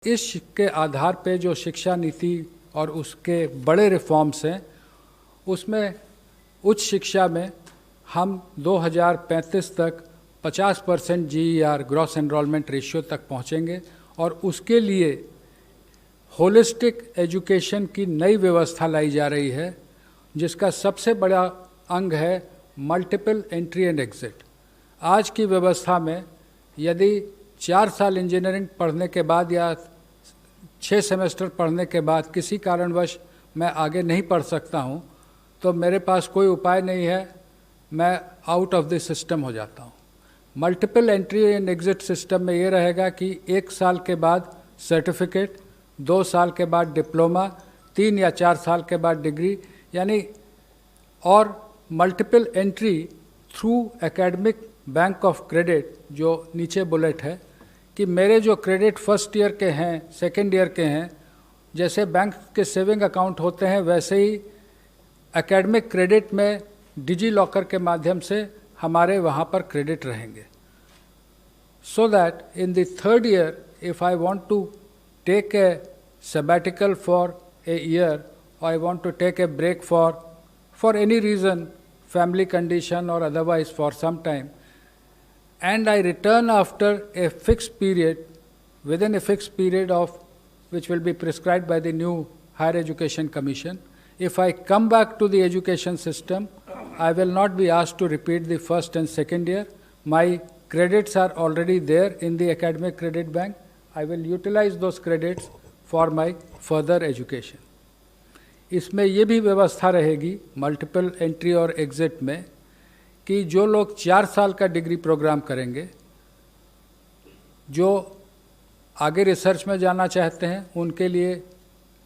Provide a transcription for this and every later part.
इसके आधार पे जो शिक्षा नीति और उसके बड़े रिफॉर्म्स हैं, उसमें उच्च शिक्षा में हम 2035 तक 50% GER ग्रॉस एनरोलमेंट रेशियो तक पहुंचेंगे और उसके लिए होलिस्टिक एजुकेशन की नई व्यवस्था लाई जा रही है, जिसका सबसे बड़ा अंग है मल्टीपल एंट्री एंड एग्जिट। आज की व्यवस्था में यदि 4 साल इंजीनियरिंग पढ़ने के बाद या 6 सेमेस्टर पढ़ने के बाद किसी कारणवश मैं आगे नहीं पढ़ सकता हूं, तो मेरे पास कोई उपाय नहीं है, मैं आउट ऑफ द सिस्टम हो जाता हूं। Multiple entry and exit system में ये रहेगा कि 1 साल के बाद सर्टिफिकेट, 2 साल के बाद डिप्लोमा, 3 या 4 साल के बाद डिग्री, यानी और multiple entry through academic bank of credit, जो नीचे बुलेट है कि मेरे जो क्रेडिट फर्स्ट ईयर के हैं, सेकेंड ईयर के हैं, जैसे बैंक के सेविंग अकाउंट होते हैं, वैसे ही एकेडमिक क्रेडिट में डिजी लॉकर के माध्यम से हमारे वहाँ पर क्रेडिट रहेंगे, so that in the third year if I want to take a sabbatical for a year, or I want to take a break for any reason, family condition or otherwise for some time, and I return after a fixed period, within a fixed period of which will be prescribed by the new Higher Education Commission, if I come back to the education system, I will not be asked to repeat the first and second year. My credits are already there in the academic credit bank. I will utilize those credits for my further education. इसमें ये भी व्यवस्था रहेगी multiple entry और exit में कि जो लोग 4 साल का डिग्री प्रोग्राम करेंगे, जो आगे रिसर्च में जाना चाहते हैं उनके लिए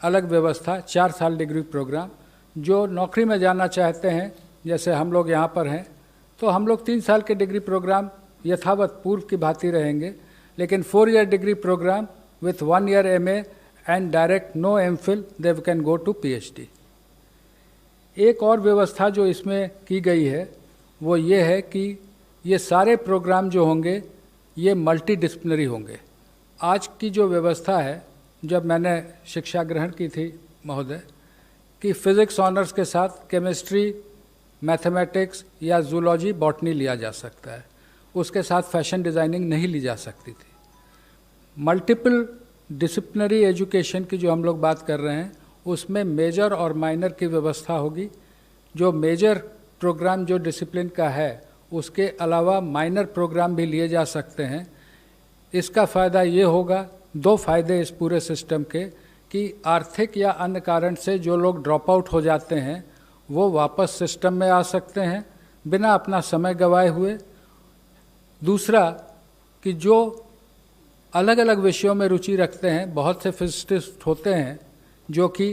अलग व्यवस्था 4 साल डिग्री प्रोग्राम, जो नौकरी में जाना चाहते हैं जैसे हम लोग यहाँ पर हैं, तो हम लोग 3 साल के डिग्री प्रोग्राम यथावत पूर्व की भांति रहेंगे, लेकिन 4 year degree programme with 1 year MA and direct no MPhil, they can go to PhD। एक और व्यवस्था जो इसमें की गई है वो ये है कि ये सारे प्रोग्राम जो होंगे ये मल्टी डिसिप्लिनरी होंगे। आज की जो व्यवस्था है, जब मैंने शिक्षा ग्रहण की थी महोदय, कि फिज़िक्स ऑनर्स के साथ केमिस्ट्री, मैथमेटिक्स या जूलॉजी, बॉटनी लिया जा सकता है, उसके साथ फैशन डिज़ाइनिंग नहीं ली जा सकती थी। मल्टीपल डिसिप्लिनरी एजुकेशन की जो हम लोग बात कर रहे हैं, उसमें मेजर और माइनर की व्यवस्था होगी। जो मेजर प्रोग्राम जो डिसिप्लिन का है, उसके अलावा माइनर प्रोग्राम भी लिए जा सकते हैं। इसका फ़ायदा ये होगा, 2 फायदे इस पूरे सिस्टम के, कि आर्थिक या अन्य कारण से जो लोग ड्रॉप आउट हो जाते हैं वो वापस सिस्टम में आ सकते हैं बिना अपना समय गंवाए हुए। दूसरा कि जो अलग अलग विषयों में रुचि रखते हैं, बहुत से फिजिसिस्ट होते हैं जो कि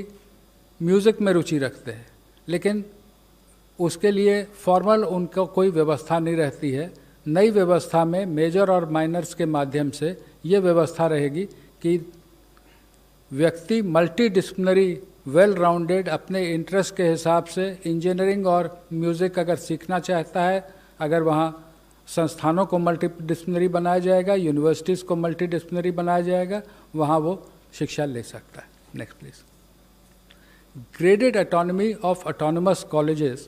म्यूज़िक में रुचि रखते हैं, लेकिन उसके लिए फॉर्मल उनको कोई व्यवस्था नहीं रहती है। नई व्यवस्था में मेजर और माइनर्स के माध्यम से ये व्यवस्था रहेगी कि व्यक्ति मल्टी डिसिप्लिनरी वेल राउंडेड अपने इंटरेस्ट के हिसाब से इंजीनियरिंग और म्यूज़िक अगर सीखना चाहता है, अगर वहाँ संस्थानों को मल्टी डिसिप्लिनरी बनाया जाएगा, यूनिवर्सिटीज़ को मल्टी डिसिप्लिनरी बनाया जाएगा, वहाँ वो शिक्षा ले सकता है। Next please. Graded autonomy of autonomous colleges,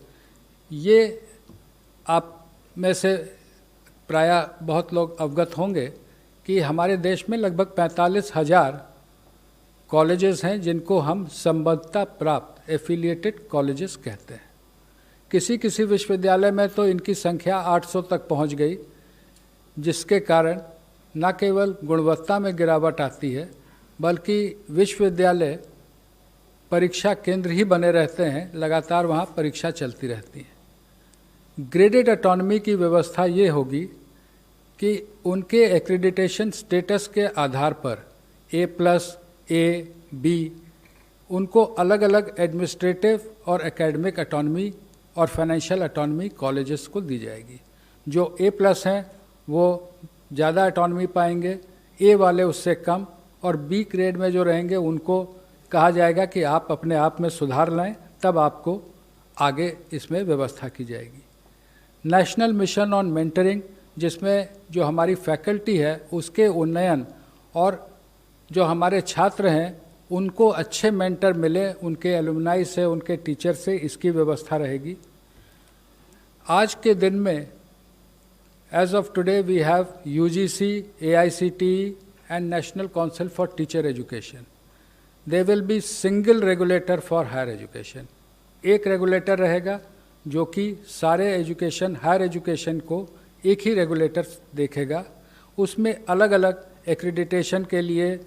ये आप में से प्रायः बहुत लोग अवगत होंगे कि हमारे देश में लगभग 45,000 कॉलेजेस हैं जिनको हम संबद्धता प्राप्त एफिलिएटेड कॉलेजेस कहते हैं। किसी किसी विश्वविद्यालय में तो इनकी संख्या 800 तक पहुंच गई, जिसके कारण न केवल गुणवत्ता में गिरावट आती है, बल्कि विश्वविद्यालय परीक्षा केंद्र ही बने रहते हैं, लगातार वहां परीक्षा चलती रहती है। ग्रेडेड ऑटोनॉमी की व्यवस्था ये होगी कि उनके एक्रेडिटेशन स्टेटस के आधार पर A+, A, B, उनको अलग अलग एडमिनिस्ट्रेटिव और एकेडमिक ऑटोनॉमी और फाइनेंशियल ऑटोनॉमी कॉलेजेस को दी जाएगी। जो A+ हैं वो ज़्यादा ऑटोनॉमी पाएंगे, A वाले उससे कम, और B ग्रेड में जो रहेंगे उनको कहा जाएगा कि आप अपने आप में सुधार लाएं, तब आपको आगे इसमें व्यवस्था की जाएगी। नेशनल मिशन ऑन मेंटरिंग, जिसमें जो हमारी फैकल्टी है उसके उन्नयन और जो हमारे छात्र हैं उनको अच्छे मेंटर मिले, उनके एलुमनाई से, उनके टीचर से, इसकी व्यवस्था रहेगी। आज के दिन में age of today we have UGC, AICTE and National Council for Teacher Education. There will be single regulator for higher education. एक रेगुलेटर रहेगा जो कि सारे एजुकेशन, हायर एजुकेशन को एक ही रेगुलेटर देखेगा। उसमें अलग अलग एक्रेडिटेशन के लिए,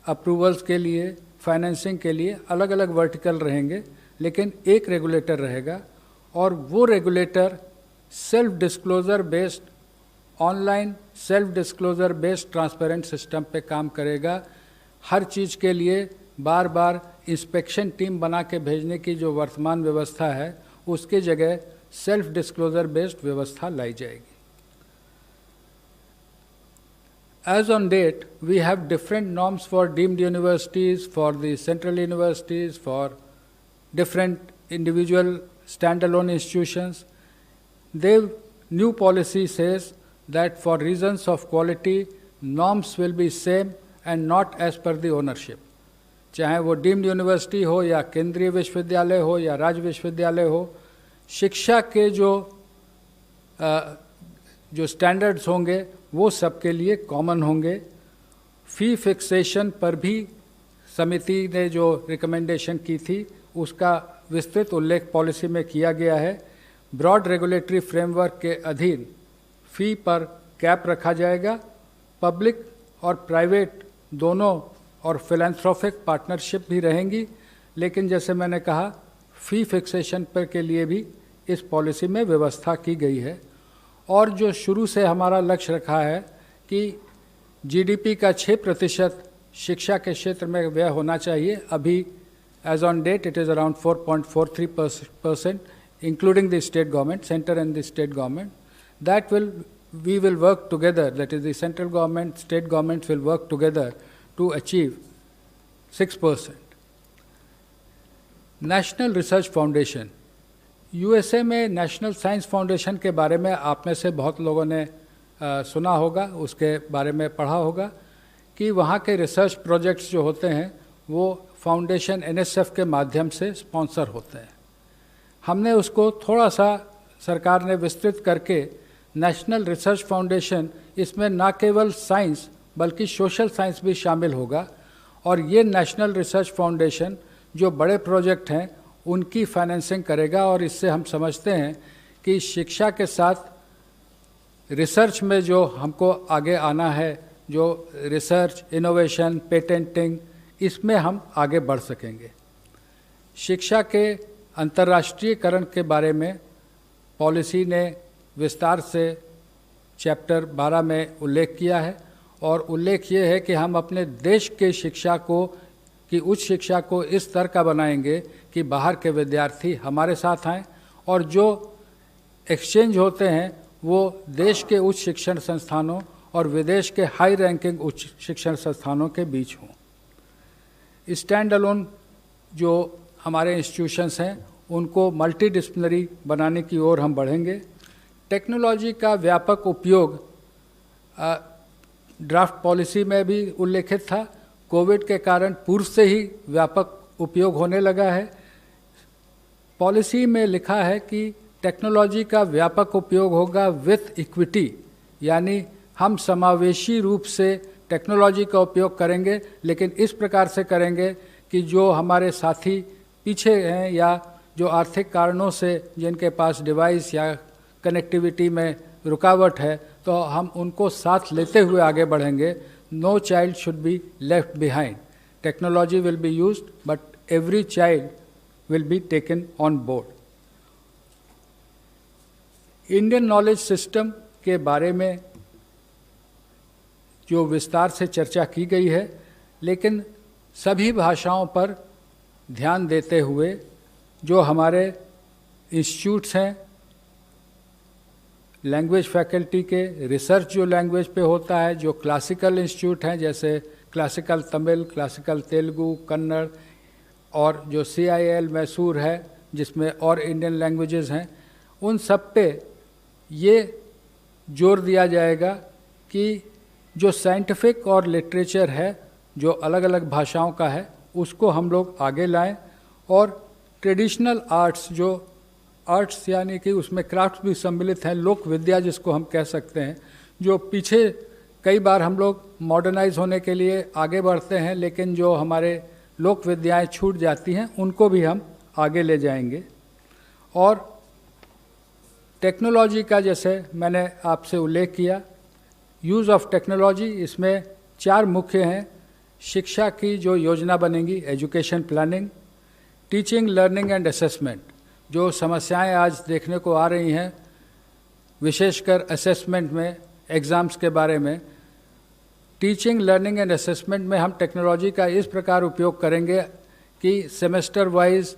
अप्रूवल्स के लिए, फाइनेंसिंग के लिए अलग अलग वर्टिकल रहेंगे, लेकिन एक रेगुलेटर रहेगा। और वो regulator self disclosure based, online self disclosure based transparent system पे काम करेगा। हर चीज़ के लिए बार बार इंस्पेक्शन टीम बना के भेजने की जो वर्तमान व्यवस्था है, उसकी जगह सेल्फ डिस्क्लोजर बेस्ड व्यवस्था लाई जाएगी। As on date, we have different norms for deemed universities, for the central universities, for different individual standalone institutions. The new policy says that for reasons of quality, norms will be same and not as per the ownership. चाहे वो deemed university हो या केंद्रीय विश्वविद्यालय हो या राज्य विश्वविद्यालय हो, शिक्षा के जो स्टैंडर्ड्स होंगे वो सबके लिए कॉमन होंगे। फ़ी फिक्सेशन पर भी समिति ने जो रिकमेंडेशन की थी उसका विस्तृत उल्लेख पॉलिसी में किया गया है। ब्रॉड रेगुलेटरी फ्रेमवर्क के अधीन फ़ी पर कैप रखा जाएगा। पब्लिक और प्राइवेट दोनों और फिलैंथ्रोपिक पार्टनरशिप भी रहेंगी, लेकिन जैसे मैंने कहा फ़ी फिक्सेशन पर के लिए भी इस पॉलिसी में व्यवस्था की गई है। और जो शुरू से हमारा लक्ष्य रखा है कि GDP का 6% शिक्षा के क्षेत्र में व्यय होना चाहिए। अभी as on date it is around 4.43%, including the state government, centre and the state government. That we will work together, that is the central government, state governments will work together to achieve 6%. National research foundation, USA में national science foundation के बारे में आप में से बहुत लोगों ने सुना होगा, उसके बारे में पढ़ा होगा कि वहाँ के रिसर्च प्रोजेक्ट्स जो होते हैं वो फाउंडेशन NSF के माध्यम से स्पॉन्सर होते हैं। हमने उसको थोड़ा सा सरकार ने विस्तृत करके नेशनल रिसर्च फाउंडेशन, इसमें ना केवल साइंस बल्कि सोशल साइंस भी शामिल होगा। और ये नेशनल रिसर्च फाउंडेशन जो बड़े प्रोजेक्ट हैं उनकी फाइनेंसिंग करेगा। और इससे हम समझते हैं कि शिक्षा के साथ रिसर्च में जो हमको आगे आना है, जो रिसर्च, इनोवेशन, पेटेंटिंग, इसमें हम आगे बढ़ सकेंगे। शिक्षा के अंतर्राष्ट्रीयकरण के बारे में पॉलिसी ने विस्तार से चैप्टर 12 में उल्लेख किया है। और उल्लेख ये है कि हम अपने देश के शिक्षा को, कि उच्च शिक्षा को इस तरह का बनाएंगे कि बाहर के विद्यार्थी हमारे साथ आएँ और जो एक्सचेंज होते हैं वो देश के उच्च शिक्षण संस्थानों और विदेश के हाई रैंकिंग उच्च शिक्षण संस्थानों के बीच हों। स्टैंड अलोन जो हमारे इंस्टीट्यूशंस हैं उनको मल्टीडिसिप्लिनरी बनाने की ओर हम बढ़ेंगे। टेक्नोलॉजी का व्यापक उपयोग ड्राफ्ट पॉलिसी में भी उल्लेखित था। कोविड के कारण पूर्व से ही व्यापक उपयोग होने लगा है। पॉलिसी में लिखा है कि टेक्नोलॉजी का व्यापक उपयोग होगा विथ इक्विटी, यानी हम समावेशी रूप से टेक्नोलॉजी का उपयोग करेंगे, लेकिन इस प्रकार से करेंगे कि जो हमारे साथी पीछे हैं या जो आर्थिक कारणों से जिनके पास डिवाइस या कनेक्टिविटी में रुकावट है, तो हम उनको साथ लेते हुए आगे बढ़ेंगे। No child should be left behind. Technology will be used but every child will be taken on board. Indian knowledge system के बारे में जो विस्तार से चर्चा की गई है, लेकिन सभी भाषाओं पर ध्यान देते हुए जो हमारे इंस्टीट्यूट्स हैं, लैंग्वेज फैकल्टी के, रिसर्च जो लैंग्वेज पे होता है, जो क्लासिकल इंस्टीट्यूट हैं जैसे क्लासिकल तमिल, क्लासिकल तेलुगु, कन्नड़, और जो CIL मैसूर है जिसमें और इंडियन लैंग्वेजेस हैं, उन सब पे ये जोर दिया जाएगा कि जो साइंटिफिक और लिटरेचर है जो अलग अलग भाषाओं का है उसको हम लोग आगे लाएं, और ट्रेडिशनल आर्ट्स, जो आर्ट्स यानी कि उसमें क्राफ्ट भी सम्मिलित हैं, लोक विद्या जिसको हम कह सकते हैं, जो पीछे कई बार हम लोग मॉडर्नाइज होने के लिए आगे बढ़ते हैं लेकिन जो हमारे लोक विद्याएँ छूट जाती हैं उनको भी हम आगे ले जाएंगे। और टेक्नोलॉजी का जैसे मैंने आपसे उल्लेख किया, यूज़ ऑफ टेक्नोलॉजी, इसमें 4 मुख्य हैं। शिक्षा की जो योजना बनेगी, education planning, teaching, learning and assessment, जो समस्याएं आज देखने को आ रही हैं विशेषकर असेसमेंट में, एग्ज़ाम्स के बारे में, टीचिंग, लर्निंग एंड असेसमेंट में हम टेक्नोलॉजी का इस प्रकार उपयोग करेंगे कि semester wise,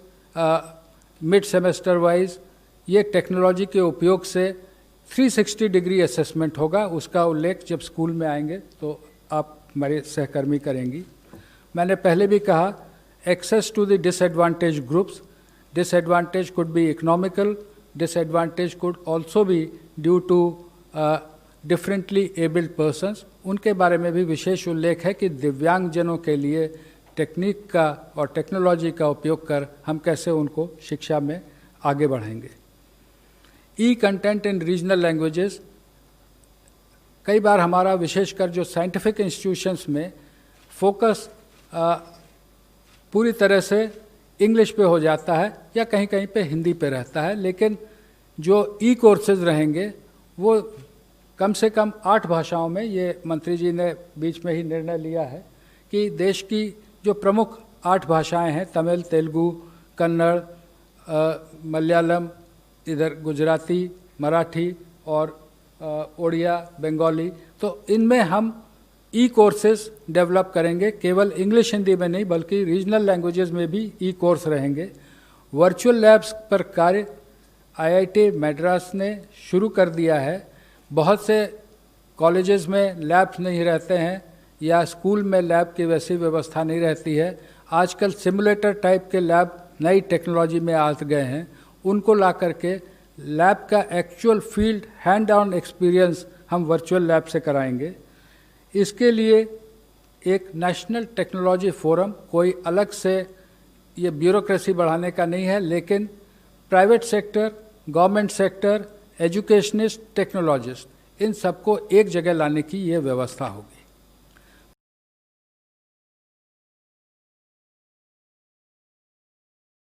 mid semester wise ये टेक्नोलॉजी के उपयोग से 360 डिग्री असेसमेंट होगा। उसका उल्लेख जब स्कूल में आएंगे तो आप हमारे सहकर्मी करेंगी। मैंने पहले भी कहा, access to the disadvantage groups, disadvantage could be economical, disadvantage could also be due to differently abled persons, उनके बारे में भी विशेष उल्लेख है कि दिव्यांगजनों के लिए टेक्निक का और टेक्नोलॉजी का उपयोग कर हम कैसे उनको शिक्षा में आगे बढ़ाएंगे। ई कंटेंट इन रीजनल लैंग्वेजेस, कई बार हमारा विशेषकर जो साइंटिफिक इंस्टीट्यूशंस में फोकस पूरी तरह से इंग्लिश पे हो जाता है या कहीं कहीं पे हिंदी पे रहता है, लेकिन जो ई कोर्सेज रहेंगे वो कम से कम 8 भाषाओं में, ये मंत्री जी ने बीच में ही निर्णय लिया है कि देश की जो प्रमुख 8 भाषाएं हैं, तमिल, तेलुगु, कन्नड़, मलयालम, इधर गुजराती, मराठी और ओडिया, बंगाली, तो इनमें हम ई कोर्सेज डेवलप करेंगे। केवल इंग्लिश हिंदी में नहीं बल्कि रीजनल लैंग्वेजेस में भी ई कोर्स रहेंगे। वर्चुअल लैब्स पर कार्य आईआईटी मद्रास ने शुरू कर दिया है। बहुत से कॉलेजेस में लैब्स नहीं रहते हैं या स्कूल में लैब की वैसी व्यवस्था नहीं रहती है। आजकल सिमुलेटर टाइप के लैब नई टेक्नोलॉजी में आ गए हैं, उनको ला करके लैब का actual field hand on experience हम वर्चुअल लैब से कराएंगे। इसके लिए एक नेशनल टेक्नोलॉजी फोरम, कोई अलग से ये ब्यूरोक्रेसी बढ़ाने का नहीं है, लेकिन private sector, government sector, educationist, technologist, इन सबको एक जगह लाने की ये व्यवस्था होगी।